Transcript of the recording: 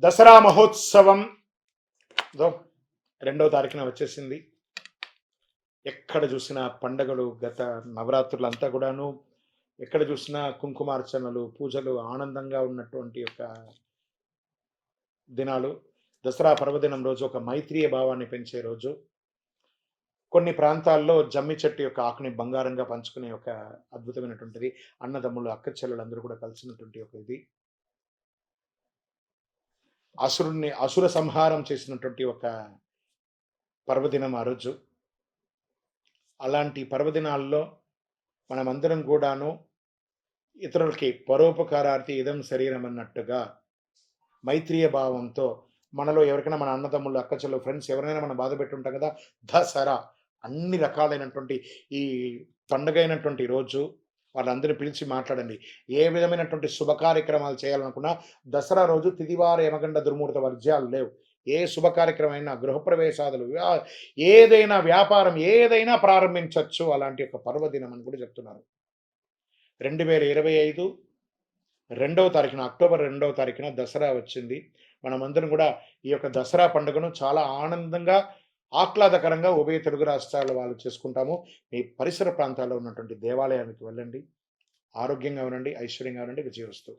దసరా మహోత్సవం రెండవ తారీఖున వచ్చేసింది. ఎక్కడ చూసినా పండగలు, గత నవరాత్రులంతా కూడాను ఎక్కడ చూసినా కుంకుమార్చనలు, పూజలు, ఆనందంగా ఉన్నటువంటి ఒక దినాలు. దసరా పర్వదినం రోజు ఒక మైత్రీయ భావాన్ని పెంచే రోజు. కొన్ని ప్రాంతాల్లో జమ్మి చెట్టు యొక్క ఆకుని బంగారంగా పంచుకునే ఒక అద్భుతమైనటువంటిది. అన్నదమ్ములు, అక్క చెల్లెలందరూ కూడా కలిసినటువంటి ఒక ఇది. అసుర సంహారం చేసినటువంటి ఒక పర్వదినం ఆ రోజు. అలాంటి పర్వదినాల్లో మనమందరం కూడాను ఇతరులకి పరోపకారార్థి ఇదం శరీరం అన్నట్టుగా మైత్రీయ భావంతో మనలో ఎవరికైనా మన అన్నదమ్ముళ్ళు, అక్కచెల్లు, ఫ్రెండ్స్ ఎవరైనా మనం బాధ పెట్టుంటాం కదా. దసరా అన్ని రకాలైనటువంటి ఈ పండుగైనటువంటి రోజు వాళ్ళందరినీ పిలిచి మాట్లాడండి. ఏ విధమైనటువంటి శుభ కార్యక్రమాలు చేయాలనుకున్నా దసరా రోజు తిదివార యమగండ దుర్ముహూర్త వర్జ్యాలు లేవు. ఏ శుభ కార్యక్రమైనా, గృహప్రవేశాదులు, ఏదైనా వ్యాపారం ఏదైనా ప్రారంభించవచ్చు అలాంటి ఒక పర్వదినం అని కూడా చెప్తున్నారు. 2025 రెండవ తారీఖున, అక్టోబర్ 2వ తారీఖున దసరా వచ్చింది. మనమందరం కూడా ఈ యొక్క దసరా పండుగను చాలా ఆనందంగా, ఆహ్లాదకరంగా ఉభయ తెలుగు రాష్ట్రాల వాళ్ళు చేసుకుంటాము. మీ పరిసర ప్రాంతాల్లో ఉన్నటువంటి దేవాలయానికి వెళ్ళండి. ఆరోగ్యంగా ఉండండి, ఐశ్వర్యంగా ఉండండి. విజయోస్తు.